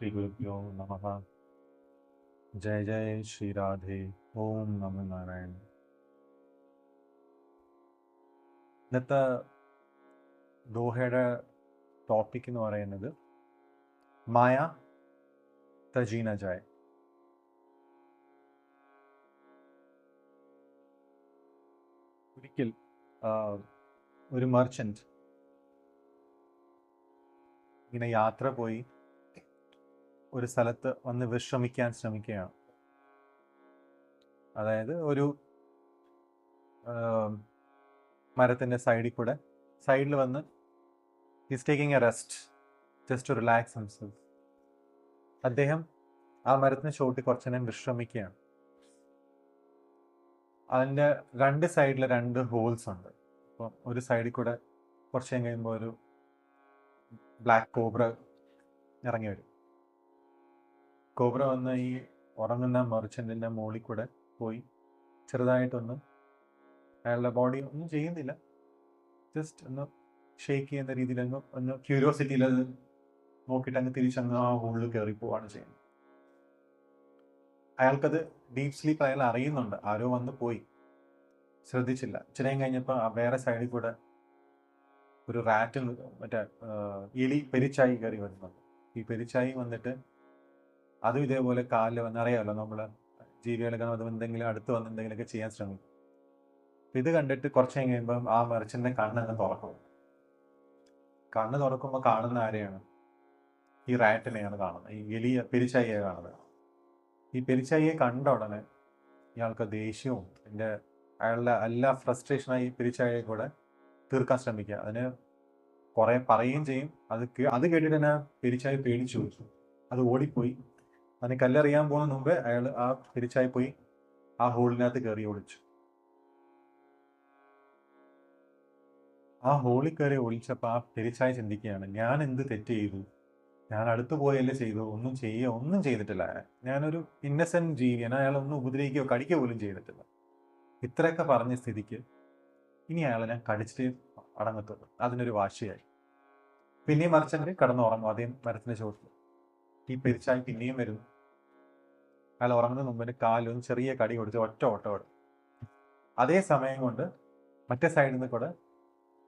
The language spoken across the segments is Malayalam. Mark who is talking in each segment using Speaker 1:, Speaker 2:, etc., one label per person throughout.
Speaker 1: श्री गुरुभ्यो नमः। जय जय श्री राधे। ഓം നമോ നാരായണ. ഇന്നത്തെ ദോഹയുടെ ടോപ്പിക് എന്ന് പറയുന്നത് മായ തജീന ജായ്. ഒരിക്കൽ ഒരു മർച്ചന്റ് ഇങ്ങനെ യാത്ര പോയി ഒരു സ്ഥലത്ത് വന്ന് വിശ്രമിക്കാൻ ശ്രമിക്കുകയാണ്. അതായത് ഒരു മരത്തിൻ്റെ സൈഡിൽ വന്ന് is taking a rest, just to relax himself. അദ്ദേഹം ആ മരത്തിന് ചുവട്ടി കുറച്ച് നേരം വിശ്രമിക്കുകയാണ്. അതിൻ്റെ രണ്ട് സൈഡിൽ രണ്ട് ഹോൾസ് ഉണ്ട്. അപ്പം ഒരു സൈഡിൽ കൂടെ കുറച്ച് നേരം കഴിയുമ്പോൾ ഒരു ബ്ലാക്ക് കോബ്ര ഇറങ്ങി വരും. കോബ്ര വന്ന് ഈ ഉറങ്ങുന്ന മെർച്ചൻറ്റിൻ്റെ മുകളിൽ കൂടെ പോയി ചെറുതായിട്ടൊന്ന് അയാളുടെ ബോഡി ഒന്നും ചെയ്യുന്നില്ല, ജസ്റ്റ് ഒന്ന് ഷേക്ക് ചെയ്യുന്ന രീതിയിൽ ഒന്ന് ക്യൂരിയോസിറ്റിയിൽ അത് നോക്കിയിട്ട് അങ്ങ് തിരിച്ചങ്ങ് ആ ഹോളിൽ കയറി പോവാണ് ചെയ്യുന്നത്. അയാൾക്കത് ഡീപ്പ് സ്ലീപ്പ് അയാൾ അറിയുന്നുണ്ട്, ആരോ വന്ന് പോയി, ശ്രദ്ധിച്ചില്ല. ഇച്ചിരിയും കഴിഞ്ഞപ്പോൾ വേറെ സൈഡിൽ കൂടെ ഒരു റാറ്റ്, മറ്റേ എലി പെരിച്ചായി കയറി വരുന്നുണ്ട്. ഈ പെരിച്ചായി വന്നിട്ട് അതും ഇതേപോലെ കാലിൽ വന്ന്, അറിയാമല്ലോ നമ്മൾ ജീവികളൊക്കെ അത് എന്തെങ്കിലും അടുത്ത് വന്ന് എന്തെങ്കിലുമൊക്കെ ചെയ്യാൻ ശ്രമിക്കും. ഇത് കണ്ടിട്ട് കുറച്ച് കഴിയുമ്പം ആ മെർച്ചൻ്റെ കണ്ണങ്ങ് തുറക്കും. കണ്ണ് തുറക്കുമ്പോൾ കാണുന്ന ആരെയാണ്? ഈ റാറ്റിനെയാണ് കാണുന്നത്, ഈ എലിയ പെരിച്ചായിയെ കാണുന്നത്. ഈ പെരിച്ചായിയെ കണ്ട ഉടനെ ഇയാൾക്ക് ദേഷ്യവും അയാളുടെ എല്ലാ ഫ്രസ്ട്രേഷനായി പെരിച്ചായിയെ കൂടെ തീർക്കാൻ ശ്രമിക്കുക. അതിന് കുറേ പറയുകയും ചെയ്യും. അത് കേട്ടിട്ട് തന്നെ പെരിച്ചായി പേടിച്ചു, അത് ഓടിപ്പോയി. അതിന് കല്ലെറിയാൻ പോകുന്ന മുമ്പേ അയാൾ ആ പെരിച്ചായി പോയി ആ ഹോളിനകത്ത് കയറി ഒളിച്ചു. ആ ഹോളിൽ കയറി ഒളിച്ചപ്പോൾ ആ പെരിച്ചായി ചിന്തിക്കുകയാണ്, ഞാൻ എന്ത് തെറ്റ് ചെയ്തു? ഞാൻ അടുത്ത് പോയല്ലേ ചെയ്തു, ഒന്നും ചെയ്തിട്ടില്ല. ഞാനൊരു ഇന്നസെന്റ് ജീവിയാണ്, അയാളൊന്നും ഉപദ്രവിക്കുകയോ കടിക്കുകയോ പോലും ചെയ്തിട്ടില്ല. ഇത്രയൊക്കെ പറഞ്ഞ സ്ഥിതിക്ക് ഇനി അയാളെ ഞാൻ കടിച്ചിട്ട് അടങ്ങത്തുള്ളൂ. അതിനൊരു വാശിയായി. പിന്നെയും മർച്ചന്റ് കിടന്നുറങ്ങും അതേ മരത്തിന്റെ ചുവട്ടിൽ. ഈ പെരിച്ചായി പിന്നെയും വരുന്നു. അയാൾ ഉറങ്ങുന്ന മുമ്പിന് കാലൊന്ന് ചെറിയ കടി കൊടുത്ത് ഒറ്റ ഓട്ടോട്. അതേ സമയം കൊണ്ട് മറ്റേ സൈഡിൽ നിന്ന് കൂടെ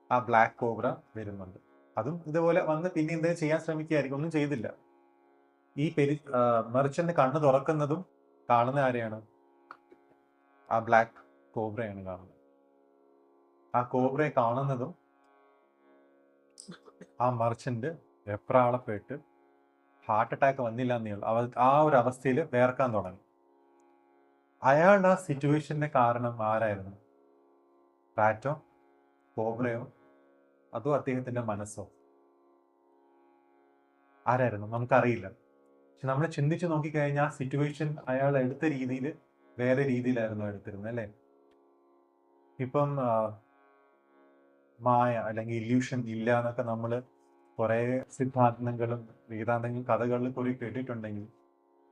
Speaker 1: ആ ബ്ലാക്ക് കോബ്ര വരുന്നുണ്ട്. അതും ഇതുപോലെ വന്ന് പിന്നെ എന്തെങ്കിലും ചെയ്യാൻ ശ്രമിക്കുകയായിരിക്കും, ഒന്നും ചെയ്തില്ല. ഈ മെർച്ചന്റ് കണ്ണ് തുറക്കുന്നതും കാണുന്ന ആരെയാണ്? ആ ബ്ലാക്ക് കോബ്രയാണ് കാണുന്നത്. ആ കോബ്രയെ കാണുന്നതും ആ മെർച്ചന്റ് വെപ്രാളപ്പെട്ട് ഹാർട്ട് അറ്റാക്ക് വന്നില്ല എന്നുള്ള ആ ഒരു അവസ്ഥയിൽ വേർക്കാൻ തുടങ്ങി. അയാളുടെ ആ സിറ്റുവേഷന്റെ കാരണം ആരായിരുന്നു? റാറ്റോ, കോബ്രയോ, അതോ അദ്ദേഹത്തിന്റെ മനസ്സോ? ആരായിരുന്നു? നമുക്കറിയില്ല. പക്ഷെ നമ്മൾ ചിന്തിച്ച് നോക്കിക്കഴിഞ്ഞാൽ ആ സിറ്റുവേഷൻ അയാൾ എടുത്ത രീതിയിൽ വേറെ രീതിയിലായിരുന്നു എടുത്തിരുന്നത്, അല്ലേ? ഇപ്പം മായ അല്ലെങ്കിൽ ഇല്യൂഷൻ ഇല്ല എന്നൊക്കെ നമ്മൾ കുറേ സിദ്ധാന്തങ്ങളും വേദാന്തങ്ങളും കഥകളിൽ കുറി കേട്ടിട്ടുണ്ടെങ്കിൽ,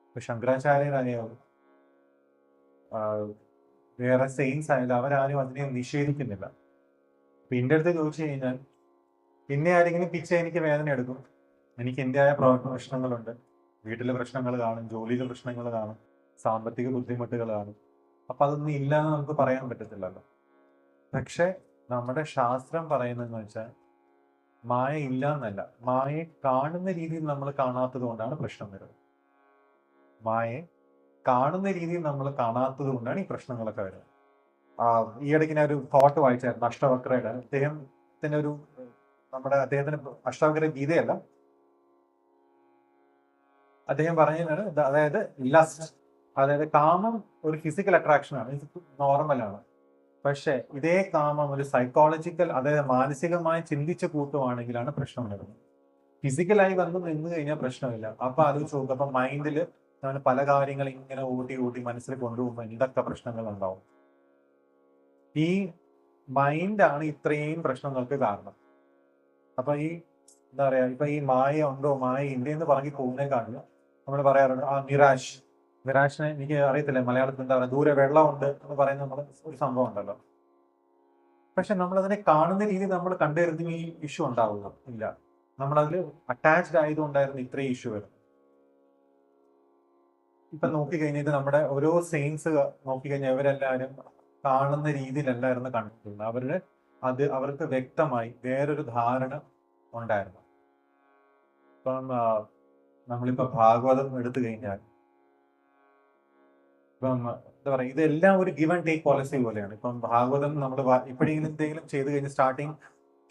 Speaker 1: ഇപ്പൊ ശങ്കരാചാര്യരായാലും വേറെ സെയിൻസ് ആയാലും അവരാരും അതിനെ നിഷേധിക്കുന്നില്ല. അപ്പൊ എൻ്റെ അടുത്ത് ചോദിച്ചു കഴിഞ്ഞാൽ, പിന്നെ ആരെങ്കിലും പിച്ച എനിക്ക് വേദന എടുക്കും, എനിക്ക് എൻ്റെതായ പ്രശ്നങ്ങളുണ്ട്, വീട്ടിലെ പ്രശ്നങ്ങൾ കാണും, ജോലിയിലെ പ്രശ്നങ്ങൾ കാണും, സാമ്പത്തിക ബുദ്ധിമുട്ടുകൾ കാണും. അപ്പൊ അതൊന്നും ഇല്ല എന്ന് നമുക്ക് പറയാൻ പറ്റത്തില്ലല്ലോ. പക്ഷെ നമ്മുടെ ശാസ്ത്രം പറയുന്നതെന്ന് വെച്ചാൽ മായ ഇല്ല എന്നല്ല, മായയെ കാണുന്ന രീതിയിൽ നമ്മൾ കാണാത്തത് കൊണ്ടാണ് പ്രശ്നം വരുന്നത്. മായയെ കാണുന്ന രീതിയിൽ നമ്മൾ കാണാത്തത് കൊണ്ടാണ് ഈ പ്രശ്നങ്ങളൊക്കെ വരുന്നത്. ഈ ഇടയ്ക്ക് ഞാൻ ഒരു തോട്ട് വായിച്ചായിരുന്നു അഷ്ടവക്രയുടെ. അദ്ദേഹത്തിന്റെ അഷ്ടവക്ര ഗീതയല്ല, അദ്ദേഹം പറഞ്ഞതാണ്, അതായത് ലസ്റ്റ്, അതായത് കാമം ഒരു ഫിസിക്കൽ അട്രാക്ഷൻ ആണ്, നോർമലാണ്. പക്ഷെ ഇതേ കാമം ഒരു സൈക്കോളജിക്കൽ, അതായത് മാനസികമായി ചിന്തിച്ച് കൂട്ടുവാണെങ്കിലാണ് പ്രശ്നം വരുന്നത്. ഫിസിക്കലായി വന്ന് നിന്ന് കഴിഞ്ഞാൽ പ്രശ്നമില്ല. അപ്പൊ ആലോചിച്ച് നോക്കുക, അപ്പൊ മൈൻഡിൽ നമ്മൾ പല കാര്യങ്ങൾ ഇങ്ങനെ ഊട്ടി മനസ്സിൽ കൊണ്ടുപോകുമ്പോൾ എന്തൊക്കെ പ്രശ്നങ്ങൾ ഉണ്ടാവും. ഈ മൈൻഡാണ് ഇത്രയും പ്രശ്നങ്ങൾക്ക് കാരണം. അപ്പൊ ഈ എന്താ പറയാ, ഇപ്പൊ ഈ മായ ഉണ്ടോ മായ ഇല്ലെന്ന് പറഞ്ഞ് പോകുന്നതിനെക്കാളും നമ്മൾ പറയാറുണ്ട് നിരാശിനെ എനിക്ക് അറിയത്തില്ല മലയാളത്തിൽ എന്താ പറയുക, ദൂരെ വെള്ളമുണ്ട് എന്ന് പറയുന്ന ഒരു സംഭവം ഉണ്ടല്ലോ. പക്ഷെ നമ്മളതിനെ കാണുന്ന രീതി നമ്മൾ കണ്ടുവരുന്ന ഈ ഇഷ്യൂ ഉണ്ടാവുക ഇല്ല. നമ്മളതിൽ അറ്റാച്ച്ഡ് ആയതുകൊണ്ടായിരുന്നു ഇത്രയും ഇഷ്യൂ വരുന്നത്. ഇപ്പൊ നോക്കിക്കഴിഞ്ഞിട്ട് നമ്മുടെ ഓരോ സെയിൻസ് നോക്കിക്കഴിഞ്ഞാൽ ഇവരെല്ലാവരും കാണുന്ന രീതിയിലല്ലായിരുന്നു കണ്ടിട്ടുള്ളത്. അവർക്ക് വ്യക്തമായി വേറൊരു ധാരണ ഉണ്ടായിരുന്നു. ഇപ്പം നമ്മളിപ്പോ ഭാഗവതം എടുത്തു കഴിഞ്ഞാൽ ഇപ്പം എന്താ പറയാ, ഇതെല്ലാം ഒരു ഗിവ് ആൻഡ് ടേക്ക് പോളിസി പോലെയാണ്. ഇപ്പം ഭാഗവതം നമ്മൾ ഇപ്പോഴെങ്കിലും എന്തെങ്കിലും ചെയ്ത് കഴിഞ്ഞ് സ്റ്റാർട്ടിങ്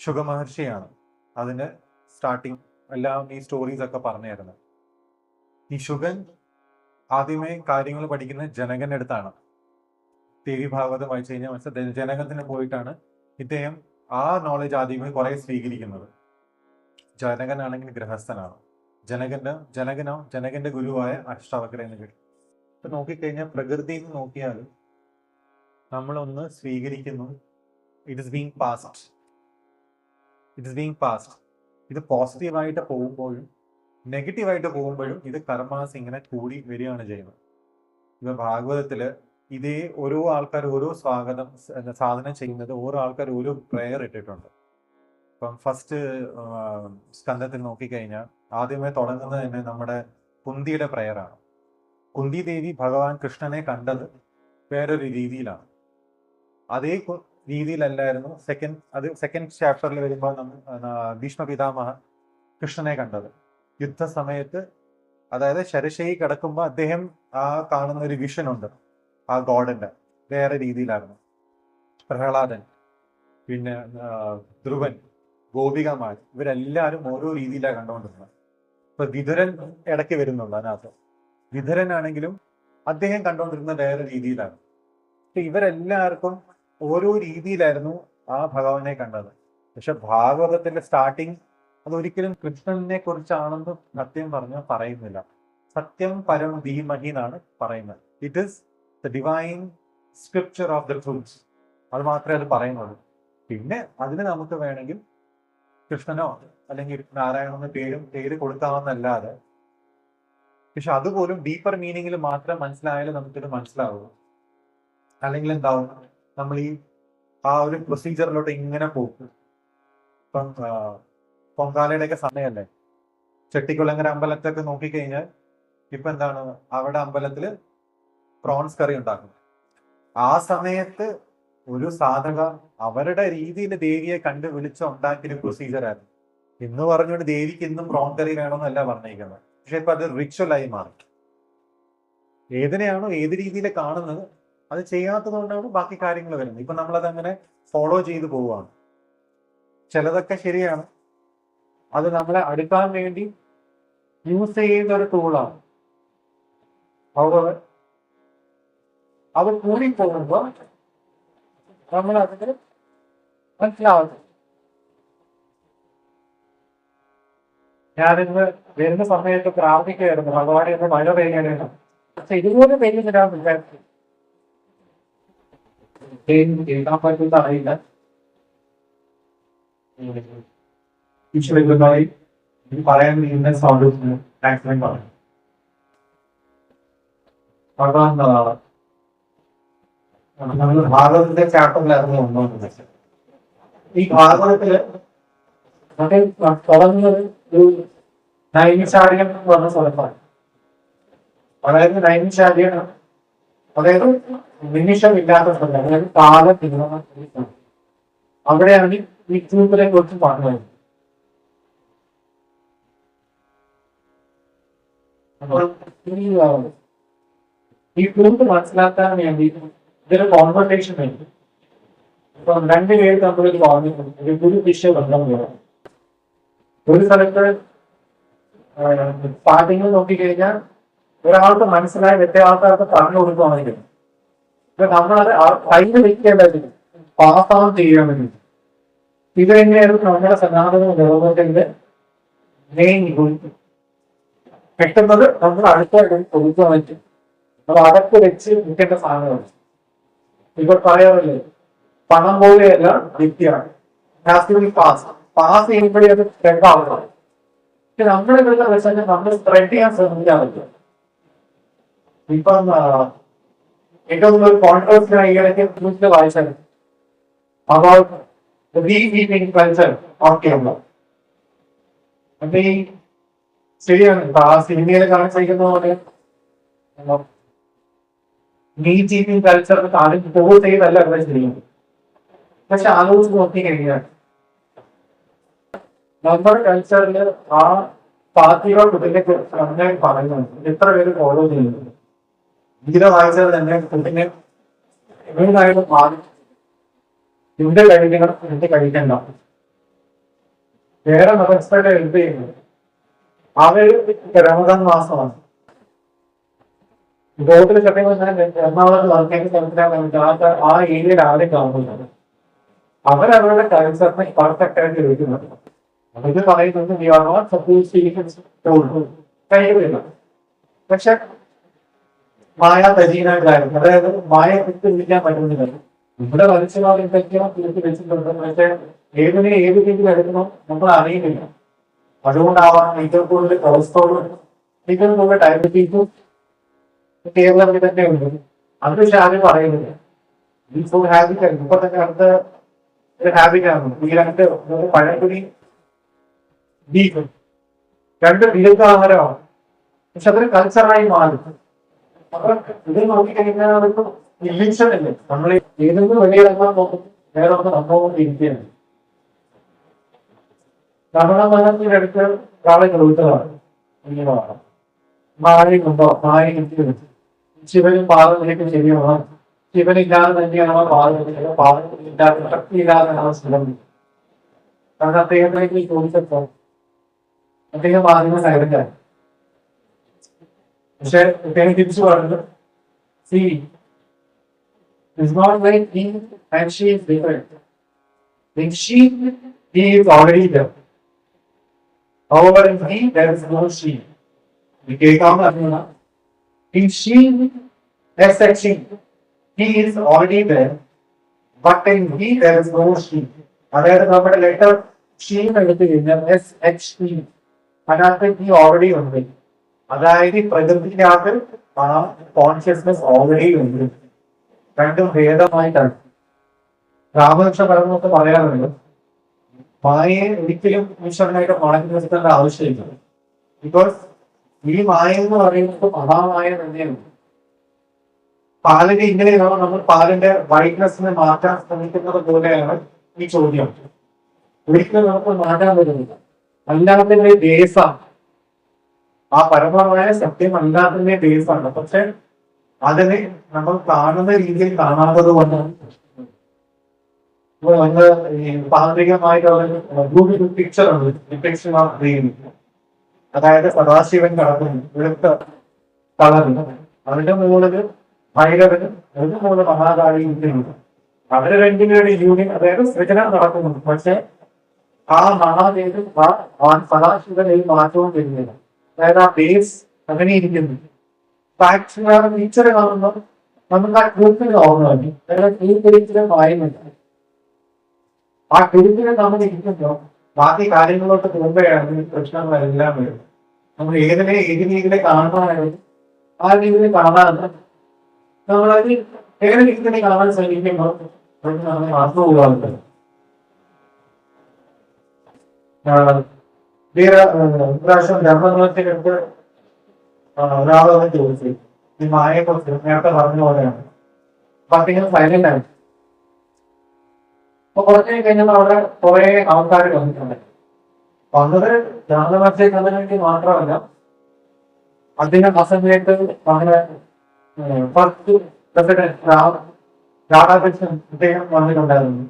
Speaker 1: ശുഗമഹർഷിയാണ് അതിന്റെ സ്റ്റാർട്ടിങ് എല്ലാം ഈ സ്റ്റോറീസ് ഒക്കെ പറഞ്ഞു തരുന്നത്. ഈ ശുഗൻ ആദ്യമേ കാര്യങ്ങൾ പഠിക്കുന്നത് ജനകന്റെ അടുത്താണ്. ദേവി ഭാഗവതം വായിച്ചു കഴിഞ്ഞാൽ മനസ്സിലായി ജനകത്തിന് പോയിട്ടാണ് ഇദ്ദേഹം ആ നോളജ് ആദ്യമേ കുറെ സ്വീകരിക്കുന്നത്. ജനകനാണെങ്കിൽ ഗൃഹസ്ഥനാണ്. ജനകന്റെ ഗുരുവായ അഷ്ടാവക്ര എന്ന് കേട്ടു. ഇപ്പൊ നോക്കിക്കഴിഞ്ഞാൽ പ്രകൃതിയിൽ നിന്ന് നോക്കിയാൽ നമ്മളൊന്ന് സ്വീകരിക്കുന്നു. It is being passed. ഇത് പോസിറ്റീവായിട്ട് പോകുമ്പോഴും നെഗറ്റീവായിട്ട് പോകുമ്പോഴും ഇത് കർമാസ് ഇങ്ങനെ കൂടി വരികയാണ് ചെയ്യുന്നത്. ഇപ്പൊ ഭാഗവതത്തില് ഇതേ ഓരോ ആൾക്കാർ ഓരോ സാധനം ചെയ്യുന്നത് ഓരോ ആൾക്കാർ ഓരോ പ്രെയർ ഇട്ടിട്ടുണ്ട്. ഇപ്പം ഫസ്റ്റ് സ്കന്ധത്തിൽ നോക്കിക്കഴിഞ്ഞാൽ ആദ്യമേ തുടങ്ങുന്നത് തന്നെ നമ്മുടെ കുന്തിയുടെ പ്രെയറാണ്. കുന്തി ദേവി ഭഗവാൻ കൃഷ്ണനെ കണ്ടത് വേറൊരു രീതിയിലാണ്. അതേ രീതിയിലല്ലായിരുന്നു സെക്കൻഡ് ചാപ്റ്ററിൽ വരുമ്പോൾ ഭീഷ്മ പിതാമഹ കൃഷ്ണനെ കണ്ടത്. യുദ്ധസമയത്ത്, അതായത് ശരശൈ കിടക്കുമ്പോൾ അദ്ദേഹം ആ കാണുന്ന ഒരു വിഷൻ ഉണ്ട് ആ ഗോഡിന്റെ, വേറെ രീതിയിലായിരുന്നു. പ്രഹ്ലാദൻ, പിന്നെ ധ്രുവൻ, ഗോപികമാർ, ഇവരെല്ലാവരും ഓരോ രീതിയിലാണ് കണ്ടുകൊണ്ടിരുന്നത്. ഇപ്പൊ വിതുരൻ ഇടയ്ക്ക് വരുന്നുണ്ട് അതിനകത്ത്. വിതുരനാണെങ്കിലും അദ്ദേഹം കണ്ടുകൊണ്ടിരുന്ന വേറെ രീതിയിലാണ്. പക്ഷെ ഇവരെല്ലാവർക്കും ഓരോ രീതിയിലായിരുന്നു ആ ഭഗവാനെ കണ്ടത്. പക്ഷെ ഭാഗവതത്തിന്റെ സ്റ്റാർട്ടിങ് അതൊരിക്കലും കൃഷ്ണനെ കുറിച്ചാണെന്ന് സത്യം പറഞ്ഞാൽ പറയുന്നില്ല. സത്യം പരം ധീമഹി എന്നാണ് പറയുന്നത്. It is the divine scripture of the truths. അത് മാത്രമേ അത് പറയുന്നുള്ളൂ. പിന്നെ അതിന് നമുക്ക് വേണമെങ്കിൽ കൃഷ്ണനോ അല്ലെങ്കിൽ നാരായണനോ പേര് കൊടുക്കാമെന്നല്ലാതെ, പക്ഷെ അതുപോലും ഡീപ്പർ മീനിങ്ങിൽ മാത്രം മനസ്സിലായാലും നമുക്കിത് മനസ്സിലാവുള്ളൂ. അല്ലെങ്കിൽ എന്താവും, നമ്മൾ ആ ഒരു പ്രൊസീജിയറിലോട്ട് ഇങ്ങനെ പോകും. ഇപ്പം പൊങ്കാലയുടെയൊക്കെ സമയമല്ലേ, ചെട്ടിക്കുളങ്ങര അമ്പലത്തൊക്കെ നോക്കിക്കഴിഞ്ഞാൽ ഇപ്പൊ എന്താണ്, അവിടെ അമ്പലത്തില് പ്രോൺസ് കറി ഉണ്ടാക്കും. ആ സമയത്ത് ഒരു സാധക അവരുടെ രീതിയിൽ ദേവിയെ കണ്ട് വിളിച്ച് ഉണ്ടാക്കിയ പ്രൊസീജിയർ ആയിരുന്നു. എന്ന് പറഞ്ഞുകൊണ്ട് ദേവിക്ക് ഇന്നും പ്രോൺ കറി വേണമെന്നല്ല പറഞ്ഞിരിക്കുന്നത്. പക്ഷെ ഇപ്പൊ അത് റിച്വലായി മാറി. ഏതിനെയാണോ ഏത് രീതിയിൽ കാണുന്നത് അത് ചെയ്യാത്തത് കൊണ്ടാണ് ബാക്കി കാര്യങ്ങൾ വരുന്നത്. ഇപ്പൊ നമ്മളത് അങ്ങനെ ഫോളോ ചെയ്തു പോവുകയാണ്. ചിലതൊക്കെ ശരിയാണ്, അത് നമ്മളെ അടുക്കാൻ വേണ്ടി യൂസ് ചെയ്യുന്ന ഒരു ടൂളാണ്. അത് കൂടി പോകുമ്പോൾ നമ്മൾ അതിന് മനസ്സിലാവുന്നു. ഞാനിന്ന് വരുന്ന സമയത്ത് പ്രാർത്ഥിക്കുകയായിരുന്നു, ഭഗവാനെ ഒന്ന് മഴ പെയ്യാനാണ്. പക്ഷെ ഇതുപോലെ പെയ്യുന്നില്ലാന്ന് വിചാരിച്ചു. എഴുതാൻ പറ്റുന്ന അറിയില്ല. പറയാൻ നീണ്ട സൗണ്ട് ആക്സിഡന്റ് പറഞ്ഞു. ഭഗവാൻ നമ്മൾ ഭാഗവതത്തിന്റെ ചാപ്റ്ററിലായിരുന്നു ഒന്നോന്ന്. ഈ ഭാഗവതത്തില് തുടങ്ങുന്നത് ഒരു നൈമിഷാര്യം എന്ന് പറഞ്ഞ സ്ഥലത്താണ്. അതായത് നൈമിഷാര്യാണ്, അതായത് നിമിഷമില്ലാത്ത സ്ഥലം, അതായത് കാലം. അവിടെയാണ് ഈ ട്യൂബിനെ കുറിച്ച് പറഞ്ഞത്. അപ്പോൾ ഈ ട്യൂബ് മനസ്സിലാക്കാൻ വേണ്ടി ഇതൊരു കോൺവെർസേഷൻ വേണ്ടി ഇപ്പൊ രണ്ടുപേര് തമ്മിലൊരു ഒരു വിഷയം ബന്ധം വേണം. ഒരു സ്ഥലത്ത് സ്റ്റാർട്ടിങ്ങിൽ നോക്കിക്കഴിഞ്ഞാൽ ഒരാൾക്ക് മനസ്സിലായ മറ്റേ ആൾക്കാർക്ക് പറഞ്ഞു കൊടുക്കുകയാണെങ്കിൽ നമ്മളത് കയ്യിൽ വെക്കേണ്ടത് പാസ് ഓൺ ചെയ്യാൻ വേണ്ടി. ഇത് തന്നെയായിരുന്നു നമ്മുടെ സനാതന ലോകത്തിന്റെ മെയിൻ ഗുണം. കിട്ടുന്നത് നമ്മൾ അടുത്തായിട്ട് കൊടുക്കാൻ പറ്റും. നമ്മൾ അകത്ത് വെച്ച് നിൽക്കേണ്ട സാധനമാണ്. ഇപ്പൊ പറയാറില്ലേ, പണം പോലെയല്ല വിദ്യയാണ്. പാസ് ചെയ്യുമ്പോഴേ അത് സ്പ്രെഡ് ആവുന്നത്. പക്ഷെ നമ്മുടെ ഇവിടെ വെച്ചാൽ നമ്മൾ സ്പ്രെഡ് ചെയ്യാൻ ശ്രമിക്കാൻ പറ്റും. ഇപ്പം ഏറ്റവും ഒരു കോൺട്രവേഴ്സി ഈയിടയ്ക്ക് ന്യൂസിൽ വായിച്ചത് അബൌട്ട് റീഹീറ്റിംഗ് കൾച്ചർ ഓക്കെയുള്ള. അപ്പൊ ഈ ശരിയാണ്, ഇപ്പൊ ആ സിനിമയിൽ കാണിച്ചിരിക്കുന്ന പോലെ
Speaker 2: നീറ്റ് കൾച്ചർ ആദ്യം ഫോഴ്സ് ചെയ്തല്ല അവിടെ ചെയ്യുന്നത്. പക്ഷെ ആലോചിച്ച് നോക്കി കഴിഞ്ഞാൽ നമ്മുടെ കൾച്ചറിൽ ആ പാർട്ടികളോട് ഇതിനെ കുറിച്ച് നന്നായി പറയുന്നുണ്ട്. എത്ര പേര് ഫോളോ ചെയ്യുന്നുണ്ട്? ഗീത വായിച്ചത് തന്നെ കുട്ടിനെ എങ്ങനെയായാലും മാറി ഇവിടെ കഴിക്കണം, എന്ത് കഴിക്കണ്ട, വേറെ മതസ്ഥരുടെ ഹെൽപ്പ് ചെയ്യുന്നത് അവര് റമദാൻ മാസമാണ്. ഗോകുല സത്യം പറഞ്ഞാൽ എറണാകുളത്ത് വർക്കേണ്ട സ്ഥലത്തിലാണ് ആ ഏരിയയിൽ ആദ്യം കാണുന്നത്. അവരവരുടെ കൾച്ചറിനെ പെർഫെക്റ്റ് ആയിട്ട് എടുക്കുന്നത്. ഇത് പറയുന്നത് കഴിയില്ല. പക്ഷെ മായ തരീനായിട്ടായിരുന്നു, അതായത് മായ വിളിക്കാൻ പറ്റുന്നില്ല. ഇവിടെ വലിച്ചവാൾ എന്തൊക്കെയോ തിരിച്ച് വെച്ചിട്ടുണ്ട്. പക്ഷെ ഏതിനെ ഏത് രീതിയിൽ എടുക്കണോ നമ്മൾ അറിയുന്നില്ല. അതുകൊണ്ടാവാം ഏറ്റവും കൂടുതൽ കൊളസ്ട്രോളും ഏറ്റവും കൂടുതൽ ഡയബറ്റീസും കേരളത്തിൽ തന്നെ ഉണ്ട്. അത് പക്ഷെ ആരും പറയുന്നില്ല. ഈ ഫുഡ് ഹാബിറ്റ് ആണ് ഇപ്പോഴത്തെ കാലത്ത് ഒരു ഹാബിറ്റാണ്. ഈ രണ്ട് പഴംപൊരി ബീഫ് രണ്ട് വിരുദ്ധ ആഹാരമാണ്. പക്ഷെ അതൊരു കൾച്ചറായി മാറും. അപ്പൊ ഇത് നോക്കിക്കഴിഞ്ഞാൽ അതൊക്കെ ഇല്ലിക്ഷൻ അല്ലേ? നമ്മൾ ഏതെങ്കിലും വെളിയിറങ്ങാൻ നോക്കും, വേറെ ഒന്ന് സംഭവം ഇരിക്കുകയാണ്. കർണമനത്തിനടുത്ത് കാളങ്ങൾ വിട്ടതാണ്. ഇങ്ങനെയാണ് മായയുണ്ടോ? മായ എനിക്ക് ശിവനും പാർവതിയൊക്കെ ശരിയാണോ? ശിവനില്ലാതെ തന്നെയാണോ പാർവതി? പാർവതിയില്ലാതെ ശക്തിയില്ലാതെയാണോ ശിവൻ? കാരണം അദ്ദേഹത്തിലേക്ക് ചോദിച്ചപ്പോൾ അദ്ദേഹം ആദ്യമേ സൈലന്റായി. പക്ഷെ അദ്ദേഹം തിരിച്ചു പറഞ്ഞു, C is not like he and she is different. In she, he is already there. However, in he, there is no she. In she, that's that she. He is already there. But in he, there is no she. അതായത് നമ്മുടെ ലെറ്റർ ഷീ എടുത്തു കഴിഞ്ഞാൽ SHE, അതിനകത്ത് he ഓൾറെഡി ഉണ്ട്. അതായത് പ്രകൃതിക്കകത്ത് ആ കോൺഷ്യസ്നെസ് ഓൾറെഡി ഉണ്ട്. രണ്ടും ഭേദമായിട്ടാണ്. രാമകൃഷ്ണ പരമൊക്കെ പറയാറുണ്ട്, മായയെ ഒരിക്കലും ഈശ്വരനായിട്ട് മാറ്റി നിർത്തേണ്ട ആവശ്യമില്ല. ബിക്കോസ് ഈ മായ എന്ന് പറയുന്നത് മഹാമായ തന്നെയാണ്. പാലിന്റെ ഇങ്ങനെയാണോ നമ്മൾ പാലിന്റെ വൈറ്റ്നെസ്സിനെ മാറ്റാൻ ശ്രമിക്കുന്നത് പോലെയാണ് ഈ ചോദ്യം. ഒരിക്കലും നമുക്ക് മാറ്റാൻ പറ്റുന്നില്ല. അല്ലാത്തതിന്റെ ബേസാണ്, ആ പരമമായ സത്യം അല്ലാത്തതിന്റെ ബേസാണ്. പക്ഷെ അതിനെ നമ്മൾ കാണുന്ന രീതിയിൽ കാണാത്തത് കൊണ്ടാണ് നമ്മള് താന്ത്രികമായിട്ടുള്ള പിക്ചർ ഉണ്ട്, ഡിപിക്ഷൻ ഓഫ് ഡ്രീം. അതായത് സദാശിവൻ കടക്കുന്നു വെളുത്ത കളറുണ്ട്, അതിന്റെ മുകളില് ഭൈരവനും അതിന്റെ മുകളിൽ മഹാകാളിയും ഉണ്ട്. അവര് രണ്ടിനോട് യൂണിയൻ, അതായത് സൃജന നടക്കുന്നുണ്ട്. പക്ഷെ ആ മഹാദേവൻ ആ സദാശിവൻ മാറ്റവും വരുന്നില്ല. അതായത് ആ ബേസ് അങ്ങനെ ഇരിക്കുന്നു. ടീച്ചർ കാണുമ്പോൾ നമുക്ക് ആ ഗ്രൂപ്പിൽ ഓർമ്മ വായുന്നുണ്ട്. ആ ഗ്രൂപ്പിനെ നമ്മൾ ഇരിക്കുമ്പോൾ ബാക്കി കാര്യങ്ങളോട്ട് പോകുമ്പോഴാണ് പ്രശ്നങ്ങളെല്ലാം വരും. നമ്മൾ ഏത് രീതിയിലെ കാണാനായാലും ആ രീതിയിൽ കാണാതെ നമ്മളത് ഏത് രീതിയിൽ കാണാൻ ശ്രമിക്കുമ്പോൾ മറന്നു പോകാറുണ്ട്. ഇപ്രാവശ്യം ജന്മദിനത്തിനെടുത്ത് ഒരാളെ ചോദിച്ചു ഈ മായയെ കുറിച്ച് നേരത്തെ പറഞ്ഞ പോലെയാണ്. അപ്പൊ അദ്ദേഹം സൈലന്റ് ആയി. അപ്പൊ കുറച്ച് കഴിഞ്ഞാൽ അവിടെ കുറെ ആൾക്കാർ വന്നിട്ടുണ്ട്. വന്നത് ജാതകത്തെ കമ്പനിക്ക് മാത്രമല്ല, അദ്ദേഹം അസംബ്ലിയിട്ട് അങ്ങനെ ഫസ്റ്റ് പ്രസിഡന്റ് രാധാകൃഷ്ണൻ അദ്ദേഹം വന്നിട്ടുണ്ടായിരുന്നു.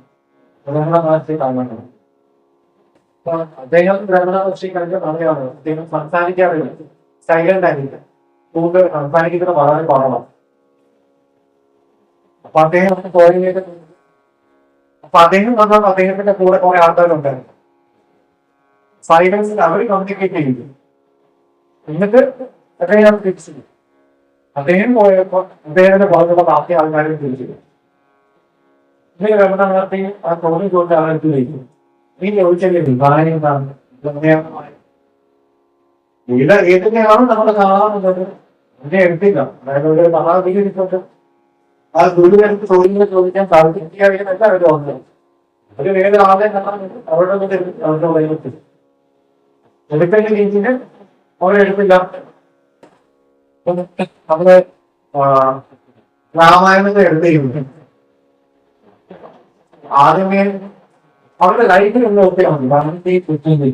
Speaker 2: കാണുന്നുണ്ട്. അപ്പൊ അദ്ദേഹം രമണ മഹർഷി കഴിഞ്ഞ സമയമാണ്. അദ്ദേഹം സംസാരിക്കാറില്ല, സൈലന്റ് ആയിരിക്കും. കൂടുതൽ സംസാരിക്കുന്നത് വളരെ കുറവാണ്. അപ്പൊ അദ്ദേഹം കോർഡിനേറ്റർ, അപ്പൊ അദ്ദേഹം വന്നാൽ അദ്ദേഹത്തിന്റെ കൂടെ കുറെ ആൾക്കാരുണ്ടായിരുന്നു. സൈലൻസിൽ അവർ കമ്മ്യൂണിക്കേറ്റ് ചെയ്തു. എന്നിട്ട് അദ്ദേഹം തിരിച്ചു. അദ്ദേഹം പോയപ്പോ അദ്ദേഹത്തിന്റെ ഭാഗത്തുള്ള ബാക്കി ആൾക്കാരും തിരിച്ചു. ഇങ്ങനെ രമണ മഹർഷി ആ തോന്നി കൊണ്ട് അവർക്ക് ചോദിച്ചു, നീ ചോദിച്ചല്ലേ ഭാര്യ എന്താണ് ഇത് ഏതൊക്കെയാണ് നമ്മൾ കാണാറുള്ളത്? എന്നെ എടുത്തില്ല. അതായത് ഒരു മഹാവീരിട്ട് ആ ഗുരുവിനടുത്ത് ചോദിക്കാൻ സാധിക്കുന്നല്ല അവർ വന്നത്. ഒരു വേറെ ആളെ കാണാൻ അവരുടെ വൈകത്തിൽ എടുക്കേണ്ട രീതിയിൽ അവരെ എടുത്തില്ല. നമ്മള് രാമായണത്തെ എടുത്തിരുന്നു. ആദ്യമേ അവരുടെ ലൈഫിൽ ഒന്ന് നോക്കിയാൽ മതി. ഭരണത്തെ കുറിച്ച്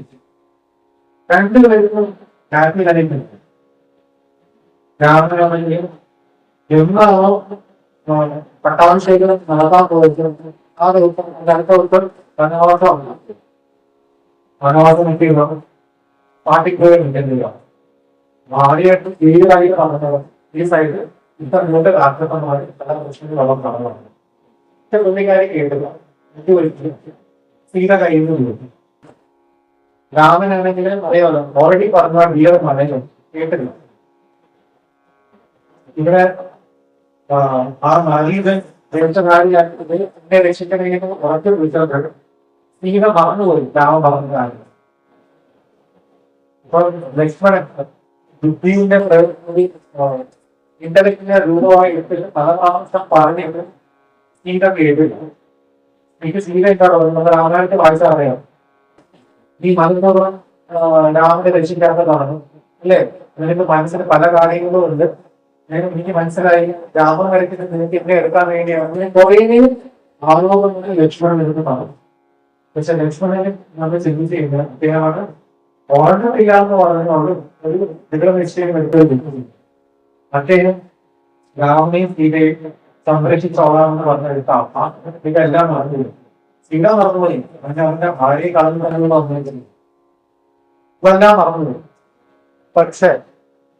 Speaker 2: രണ്ടുപേർക്കും ഹാപ്പി ലൈഫ്. രാമനാമനെയും എന്നാണോ പട്ടാഭിഷേകം നടത്താൻ പോയത് ആ ദിവസം അടുത്ത ദിവസം വനവാസമാണ്. വനവാസം എത്തിയപ്പോൾ പാട്ടിക്കുകയില്ല. ഭാര്യയായിട്ട് കീഴായി നടന്നത് ഈ സൈഡ് ഇത്ര ഇങ്ങോട്ട് കാർത്തമായി പല പ്രശ്നങ്ങൾ അവർ നടന്നു. പുള്ളിക്കാരി കേട്ടില്ല. സീത കയ്യിൽ നിന്ന് രാമനാണെങ്കിൽ അറിയാമല്ലോ, ഓൾറെഡി പറഞ്ഞ വീര മലയും കേട്ടില്ല. ഇവിടെ ആ മലീത് എന്നെ രക്ഷിക്കണമെന്ന് ഉറച്ചു വിളിച്ചത് സീത മറന്നുപോയി. രാമൻ പറഞ്ഞതാണ്. ഇപ്പൊ ലക്ഷ്മണൻ ബുദ്ധിയുടെ ഇന്റലക്റ്റിന്റെ രൂപമായി എടുത്തിട്ട് പലതാമസം പറഞ്ഞിട്ട് സീത കേട്ടില്ല. എനിക്ക് സീത എന്താണോ രാമായണത്തെ വായിച്ചാൽ അറിയാം. നീ മലപ്പുറം രാമനെ രക്ഷിക്കാത്തതാണ് അല്ലേ? നിനക്ക് മനസ്സിൽ പല കാര്യങ്ങളും ഉണ്ട്. എനിക്ക് മനസ്സിലായി രാമൻ വരയ്ക്കുന്നത് നിനക്ക് എന്നെ എടുക്കാൻ വേണ്ടിയാണ് കുറേ ആലോചന ലക്ഷ്മണൻ എടുത്ത് പറഞ്ഞു. പക്ഷെ ലക്ഷ്മണനെ നമ്മൾ ചിന്തിച്ചില്ല. അദ്ദേഹമാണ് ഓർഡർ ഇല്ലാന്ന് പറഞ്ഞോട് ഒരു ദൃഢനിശ്ചയം എടുത്തത്. അദ്ദേഹം രാമനെയും സീതയും സംരക്ഷിച്ചോളാമെന്ന് പറഞ്ഞെടുത്ത ഇതെല്ലാം മറന്നു. സീത മറന്നുപോയി. അവന്റെ ഭാര്യയെ കളഞ്ഞു പറഞ്ഞില്ല. ഇതെല്ലാം മറന്നുപോയി. പക്ഷെ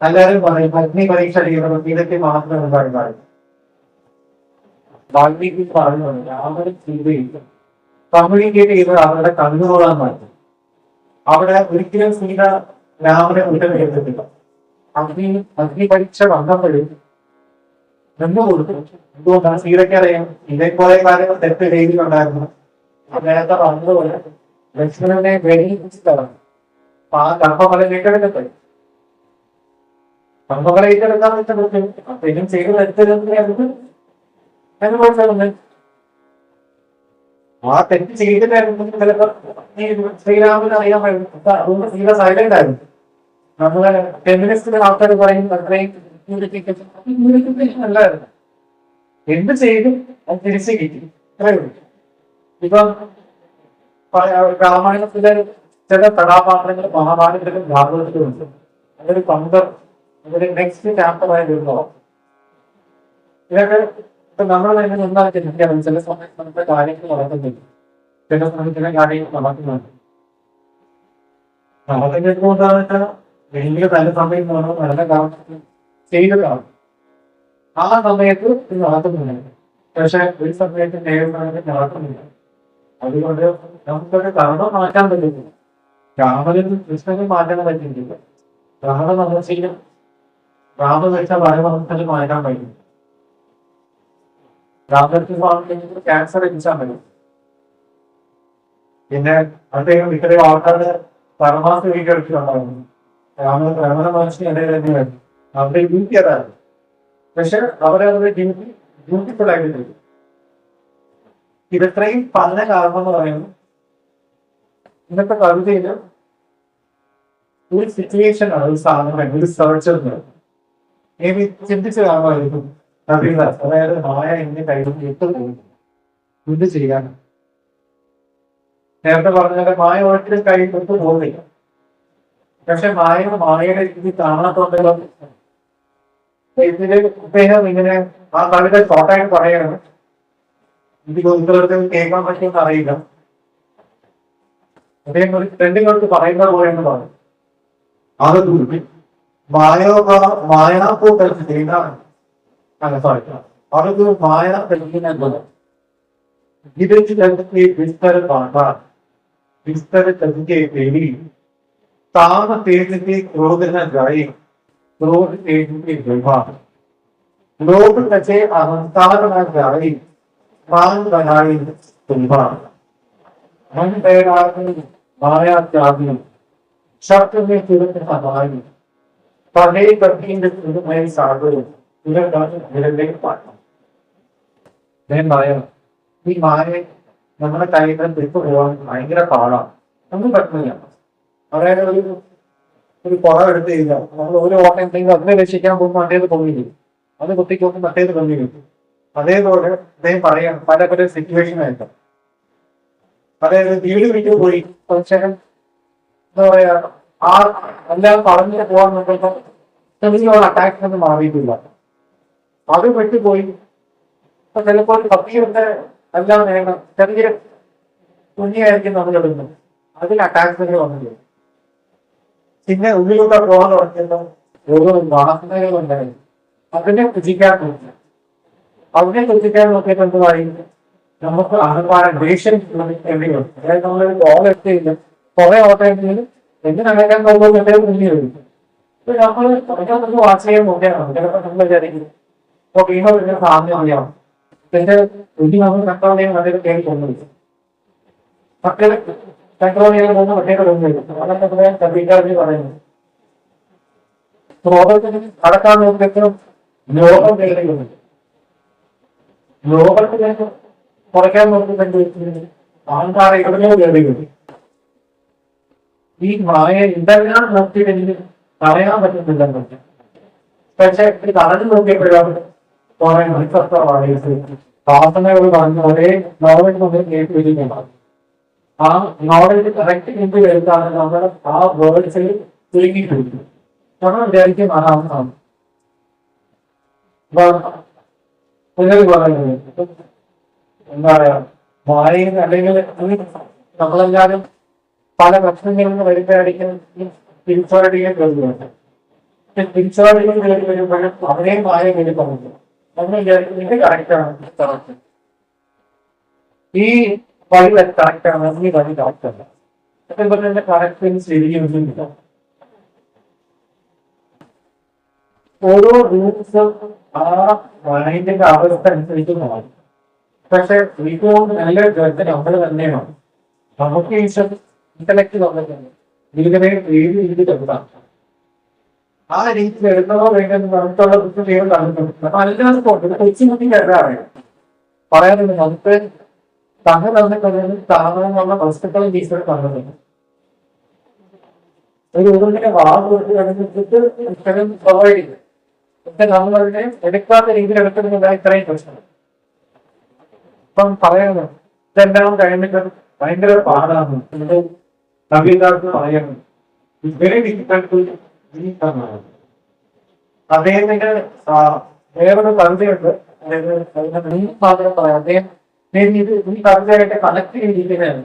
Speaker 2: എല്ലാവരും പറയും അഗ്നി പരീക്ഷ ചെയ്യണം, സീതയ്ക്ക് മാത്രം ഉണ്ടായിരുന്നു. വാൽമീകി പറഞ്ഞു രാമനും സീതയും കമ്മ്യൂണിക്കേറ്റ് ചെയ്ത് അവരുടെ കണ്ണുകൊള്ളാൻ മാറ്റി. അവിടെ ഒരിക്കലും സീത രാമനെ വിട്ടു കേട്ടിട്ടില്ല. അഗ്നി പരീക്ഷ വന്നപ്പോഴും നിന്ന് കൊടുത്തു. എന്തുകൊണ്ടാണ്? സീതയ്ക്ക് അറിയാം ഇതേപോലെ കാര്യങ്ങൾ തെറ്റ് രീതിയിലുണ്ടായിരുന്നു. നേരത്തെ പറഞ്ഞതുപോലെ ലക്ഷ്മണനെ വേദിച്ചിട്ടാണ് ആ കർമ്മഫലം ഏറ്റെടുക്കട്ടെ. കർമ്മഫലം ഏറ്റെടുക്കാൻ എന്തെങ്കിലും ചെയ്ത് വരുത്തരുന്നത് അനുഭവിച്ചത്. ആ തെറ്റ് ചെയ്തിട്ടായിരുന്നു ചിലപ്പോൾ ശ്രീരാമന് അറിയാൻ കഴിയും. അതുകൊണ്ട് സീത സൈലന്റ് ആയിരുന്നു. നമ്മളെ ഫെമിനിസ്റ്റ് ആൾക്കാർ പറയും അത്രയും അല്ലായിരുന്നു. എന്ത് ചെയ്തും അത് തിരിച്ചു കിട്ടി. ഇപ്പം രാമായണത്തിലെ ചില കഥാപാത്രങ്ങൾ മഹാഭാരതത്തിലും ഭാഗവതത്തിലും ഉണ്ട്. അതൊരു അതൊരു നെക്സ്റ്റ് ചാപ്റ്ററായി വരുന്നോ. ഇതൊക്കെ ഇപ്പൊ നമ്മൾ തന്നെ നന്നായിട്ട് ചില സമയത്ത് നമുക്ക് കാര്യങ്ങൾ നടക്കുന്നില്ല. ചില സമയത്ത് ചില കാര്യങ്ങൾ നടക്കുന്നുണ്ട്. നടക്കുന്ന എന്താണെന്ന് വെച്ചാൽ വലിയ നല്ല സമയം വേണം, നല്ല കാരണം ചെയ്തതാണ്. ആ സമയത്ത് ഇത് നടക്കുന്നില്ല. പക്ഷെ ഒരു സമയത്ത് നേരിടുന്നത് നടക്കുന്നില്ല. അതുകൊണ്ട് നമുക്കൊരു കർമ്മം മാറ്റാൻ പറ്റുന്നില്ല. രാമനും കൃഷ്ണനും മാറ്റാൻ പറ്റുന്നില്ല. രാമൻ നമ്മൾ ചെയ്യും. രാമൻ വെച്ച പരമഹംസന് മാറ്റാൻ പറ്റും. രാമകൃഷ്ണ സ്വാമി ക്യാൻസർ എത്തിച്ചാൽ മതി. പിന്നെ അദ്ദേഹം ഇത്രയും ആൾക്കാരുടെ പരമാവധി വീട്ടിലെടുത്തിട്ടുണ്ടായിരുന്നു. രമണ മഹർഷി എന്നെ തന്നെയായിരുന്നു. അവരുടെ ഡ്യൂട്ടി അതായിരുന്നു. പക്ഷെ അവരവരുടെ ഡ്യൂട്ടിഫുൾ ആയിട്ട് ഇതത്രയും പറഞ്ഞ കാരണം എന്ന് പറയുന്നത് ഇന്നത്തെ കവിതയില് ഒരു സിറ്റുവേഷൻ ആണ്, ഒരു സാധനം, ഒരു സെർച്ച് ചിന്തിച്ചു കാണുമായിരിക്കും കവിദാസ്. അതായത് മായ എന്നെ കയ്യിൽ എന്ത് ചെയ്യാൻ നേരത്തെ പറഞ്ഞത് മായ ഒരിക്കലും കയ്യിൽ തൊട്ട് പോകുന്നില്ല. പക്ഷെ മായയുടെ രീതി കാണാത്തോണ്ടല്ലോ ഇതില് ഇദ്ദേഹം ഇങ്ങനെ ആ കവിത ഷോർട്ടായിട്ട് പറയാണ്. ഇത് ഗുരുക്കൾക്ക് കേൾക്കാൻ പറ്റുമെന്ന് അറിയില്ല. അദ്ദേഹം ഒരു ഫ്രണ്ടിനോട് പറയുന്നത് പോലെയെന്ന് പറഞ്ഞു. അത് മായാപ്പൂക്കൾ അവർക്ക് മായ തെളിഞ്ഞത് വിസ്തര പാട്ട വിസ്തര തെളിഞ്ഞ പേടി താമ തേജിന്റെ ക്രോധന ജായി क्रोध के विभाग लोभ कचे अहंकार न जाई मान बनाई तुम्हा मन बैरागी माया त्यागी शब्द में तुरंत हमारी पढ़े कठिन मैं सागर നിലവിലെ മായ ഈ മായ നമ്മുടെ കൈകൾ വിട്ടു പോകാൻ ഭയങ്കര പാടാണ്. ഒന്നും പറ്റുന്നില്ല. അതായത് ഒരു ഒരു കുളം എടുത്ത് കഴിഞ്ഞാൽ നമ്മൾ ഒരു ഓട്ടം ഉണ്ടെങ്കിൽ അതിനെ രക്ഷിക്കാൻ പോകുമ്പോൾ മറ്റേത് പൊങ്ങിക്കും, അത് കുത്തിക്കൊന്നും മറ്റേത് പൊങ്ങിക്കും. അതേപോലെ അദ്ദേഹം പറയാം പല പല സിറ്റുവേഷൻ ആയിട്ട്. അതായത് വീട് വിട്ടു പോയി പക്ഷേ എന്താ പറയാ ആ എല്ലാം പറഞ്ഞിട്ട് പോകാൻ നോക്കുമ്പോൾ ചെറിയ അറ്റാക്ക് ഒന്നും മാറിയിട്ടില്ല. അത് വിട്ടുപോയി. അപ്പൊ ചിലപ്പോൾ പക്ഷിയുടെ എല്ലാം വേണം ചെറിയ കുഞ്ഞായിരിക്കും നമ്മൾ എടുക്കുന്നത്, അതിൽ അറ്റാക്സുകൾ വന്നില്ല. പിന്നെ ഉള്ളിലൂടെ പോകാൻ തുടങ്ങിയല്ലോ ഓരോ വാസനകളുണ്ടായിരുന്നു, അതിനെ കുതിക്കാൻ നോക്കി. അതിനെ കുതിക്കാൻ നോക്കിയിട്ട് എന്തുമായി നമുക്ക് അഹങ്കാരം ദേഷ്യം എവിടെയുണ്ട്. അതായത് നമ്മളൊരു ഗോൾ എത്തിയില്ല, കുറെ ഓട്ടമെങ്കിലും എന്തിനകക്കാൻ പോകുമ്പോൾ എന്തെങ്കിലും മുന്നിൽ വരും. നമ്മൾ നമുക്ക് വാച്ച് ചെയ്യാൻ നോക്കിയാണ് ചിലപ്പോൾ നമ്മൾ വിചാരിക്കും ഇപ്പൊ വീണോ വലിയ സാധ്യത അറിയാം. എന്റെ ഉള്ളി നമ്മൾ കൺട്രോൾ ചെയ്യാൻ വളരെ കേൾക്കി കൊണ്ടുവരും. മക്കള് കൺട്രോൾ ചെയ്യാൻ പോകുന്ന മറ്റേ കൊണ്ടുവരും. അതൊക്കെ കമ്പ്യൂട്ടറിൽ പറയുന്നു. ലോകത്തിന് കടക്കാൻ നോക്കിയപ്പോഴും ലോകം കേൾക്കുന്നുണ്ട്. ലോകത്തിലേക്ക് കുറയ്ക്കാൻ നോക്കുന്നുണ്ട് ആൾക്കാരെ എവിടെയോ കേൾക്കുന്നുണ്ട്. ഈ മായ എന്തെല്ലാം നോക്കിയിട്ടെങ്കിൽ പറയാൻ പറ്റുന്നില്ലെന്ന്. പക്ഷെ കടന്നു നോക്കിയപ്പോഴാണ് കുറെ പ്രാർത്ഥനകൾ പറഞ്ഞ് ഒരേ നോവൽ മുതൽ കേട്ട് വരികയാണ്. ആ നോവലിൽ കറക്റ്റ് എന്ത് എഴുത്താണ് നമ്മൾ ആ വേർഡ്സിൽ തിരിഞ്ഞിട്ടുണ്ട്. നമ്മൾ വിചാരിക്കും ആറാമതാണ് പറയുന്നത്. എന്താ പറയാ വായന അല്ലെങ്കിൽ നമ്മളെല്ലാവരും പല പ്രശ്നങ്ങളിൽ നിന്ന് വരുമ്പോഴായിരിക്കും തിരിച്ചറിയാൻ കഴിയുന്നുണ്ട്. തിരിച്ചറിയാൻ കയറി വരുമ്പോഴും അവരെയും വായ കയറി പറഞ്ഞു നമ്മൾ വിചാരിക്കുന്നത് കറക്റ്റാണ്, ഈ വഴി കറക്റ്റാണ്, ഈ വഴി കറക്റ്റല്ല. അതേപോലെ തന്നെ കറക്റ്റ് ശരിയൊന്നുമില്ല. ഓരോ റൂൾസും ആ മൈൻഡിന്റെ അവസ്ഥ അനുസരിച്ച് മാറും. പക്ഷെ ഇതുകൊണ്ട് നല്ല ജഡ്ജ് നമ്മൾ തന്നെയാണ്. നമുക്ക് ഇന്റലക്ട് വന്നിട്ടുണ്ട് ഇതിനെ രീതി എടുക്കാം. ആ രീതിയിൽ എടുക്കണോ വേണ്ടെന്ന് നമുക്കുള്ള ദൃശ്യം തന്നിട്ടുണ്ട്. അല്ലാതെ പോട്ടെ കൊച്ചി കുട്ടി കരുതാറില്ല പറയാനുണ്ട്. നമുക്ക് തങ്ങ തന്നിട്ടുണ്ടെങ്കിൽ താങ്ങാനുള്ള ഹോസ്പിറ്റൽ ഫീസുകൾ തന്നിട്ടുണ്ട്. ഒരു ഊരിന്റെ വാങ്ങിട്ട് ഇത്തരം പ്രൊവൈഡ് ചെയ്തു. പക്ഷെ നമ്മളുടെ എടുക്കാത്ത രീതിയിൽ എടുക്കുന്നില്ല ഇത്രയും പ്രശ്നം. ഇപ്പം പറയുന്നത് ഇതെല്ലാം കഴിഞ്ഞിട്ട് ഭയങ്കര പാടാണ്. കവിതാർക്ക് പറയുന്നത് വെരി ഡിഫിക്കൽട്ട്. അദ്ദേഹത്തിന്റെ വേറൊരു കവിതയുണ്ട്, മാത്രം പറയാം. അദ്ദേഹം ഈ കവിതയായിട്ട് കണക്ട് ചെയ്തിരിക്കുകയാണ്.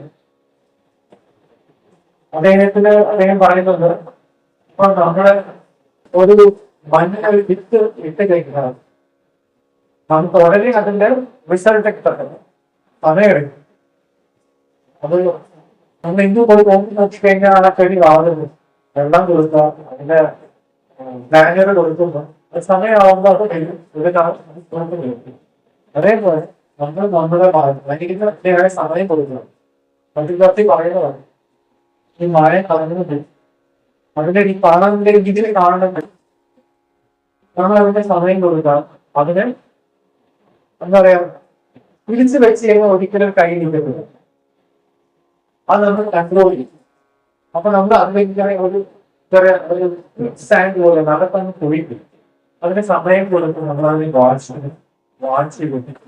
Speaker 2: അദ്ദേഹം പറയുന്നുണ്ട് ഇപ്പൊ നമ്മള് ഒരു മണ്ണിനൊരു വിത്ത് ഇട്ട് കഴിക്കുന്നത് നമുക്ക് ഉടനെ അതിന്റെ റിസൾട്ട് കിട്ടുന്നത് സമയമെടുക്കും. അത് നമ്മൾ ഇന്ന് പോയി നോക്കി കഴിഞ്ഞാൽ ആ ചെടി വാങ്ങുന്നു, വെള്ളം കൊടുക്കുക, അതിന്റെ മാനുവൽ കൊടുക്കുമ്പോൾ സമയമാകുമ്പോൾ അത് കഴിയും. അതേപോലെ നമ്മൾ നമ്മുടെ മനുഷ്യന്റെ സമയം കൊടുക്കണം. പറ്റി പറയുന്നതാണ് ഈ മഴ കാണുന്നത് അതിന്റെ ഈ കാണാനുള്ള രീതിയിൽ കാണുന്നുണ്ട്. നമ്മൾ അതിന്റെ സമയം കൊടുക്കാം. അതിന് എന്താ പറയാ പിടിച്ചു വെച്ച് കഴിയുമ്പോൾ ഒരിക്കലും കൈ നിൽക്കുന്നത് അത് നമ്മൾ കൺട്രോൾ ചെയ്യും. അപ്പൊ നമ്മൾ അറിയിക്കുകയാണെങ്കിൽ ഒരു ചെറിയ ഒരു സ്റ്റാൻഡ് പോലെ നടക്കാൻ പോയിട്ട് അതിന് സമയം കൊടുക്കും. നമ്മൾ അതിനെ വാച്ച് ചെയ്ത്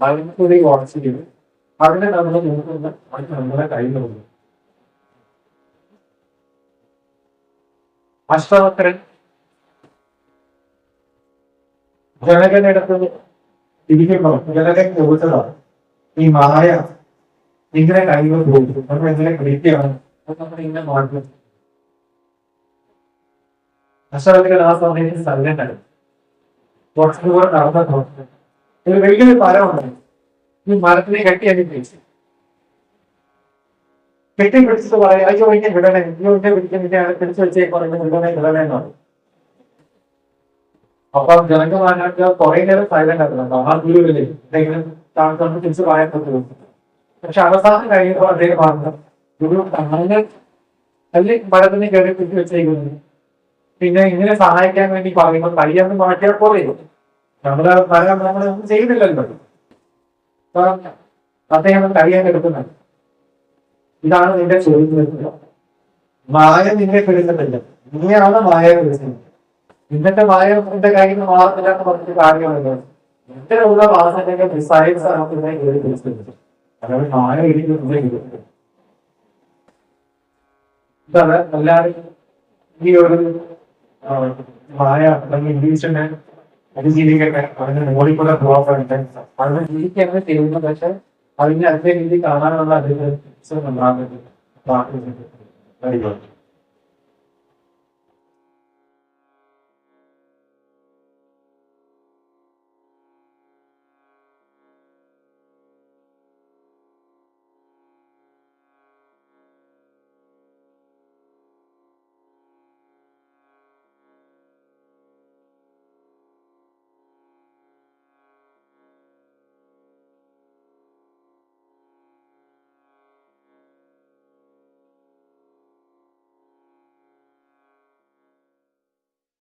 Speaker 2: അതിനെ വാച്ച് ചെയ്ത് അതിനെ നമ്മൾ നോക്കുന്ന അത് നമ്മളെ കയ്യിൽ കൊടുക്കും. അഷ്ടാവക്രൻ ജനകനടുത്ത് ഇരിക്കുമ്പോൾ ജനകൻ ചോദിച്ചതാണ് ഈ മായ ഇങ്ങനെ കൈകൾ കൊടുക്കും, നമ്മൾ എങ്ങനെ പിടിക്കുകയാണ് നമ്മൾ ഇങ്ങനെ മാറ്റും. അഷ്ടാവക്രൻ ആ സമയത്ത് സൈലന്റാണ്. കുറച്ചും കൂടെ നടന്ന നോക്കുന്നത് ഒരു വലിയൊരു മരമുണ്ട്. ഈ മരത്തിനെ കെട്ടിപ്പിടിച്ചിട്ട് പറയാം അയ്യോ ഇങ്ങനെ വിടണേ, അയ്യോ ഇന്നെ പിടിക്കാൻ പിടിച്ചു വെച്ചേക്കാണ് വിടണേന്നാണ്. അപ്പൊ ജനകമാനായിട്ട് കുറെ നേരം സൈലന്റ് ആക്കുന്നുണ്ട്. ആ ഗുരുവില് എന്തെങ്കിലും താങ്കൾ തിരിച്ച് പറയാൻ പറ്റും. പക്ഷെ അവസാനം കഴിയുമ്പോൾ അദ്ദേഹം പറഞ്ഞു ഗുരു അങ്ങനെ അല്ലെ മരത്തിനെ കയറി പിടിച്ചു വെച്ചേക്കുന്നു. പിന്നെ ഇങ്ങനെ സഹായിക്കാൻ വേണ്ടി പറയുമ്പോൾ കയ്യൊന്നും മാറ്റിയാൽ പോലെയോ നമ്മള് നമ്മളൊന്നും ചെയ്തില്ലല്ലോ. അപ്പൊ അദ്ദേഹം കഴിയാൻ എടുക്കുന്നുണ്ട്. ഇതാണ് നിന്റെ ചോദ്യം. മായ നിന്നെ പെടുന്നുണ്ടല്ലോ, ഇങ്ങനെയാണ് മായ വിളിച്ചത്. ഇന്നത്തെ മായത്തിന്റെ കാര്യങ്ങൾ മാറുന്നില്ലാന്ന് പറഞ്ഞിട്ട് കാര്യമല്ലോ. ഇത്തരമുള്ള മാസത്തിന്റെ മിസൈൽസ് ആണ് കയറി വിളിച്ചത്. അതായത് മായ ഇരിക്കുന്നത് ഇതാണ് എല്ലാവരും ഈ ഒരു മായ അല്ലെങ്കിൽ ഇംഗ്ലീഷിനെ അതിജീവിക്കട്ടെ, അതിന് മുകളിൽ കൂടെ പോകട്ടെ, അതിന് ജീവിക്കാനേ ചെയ്യുന്നു. പക്ഷെ അതിനെ അതേ രീതി കാണാനുള്ള അതിന് ഉണ്ടാകുന്നത്.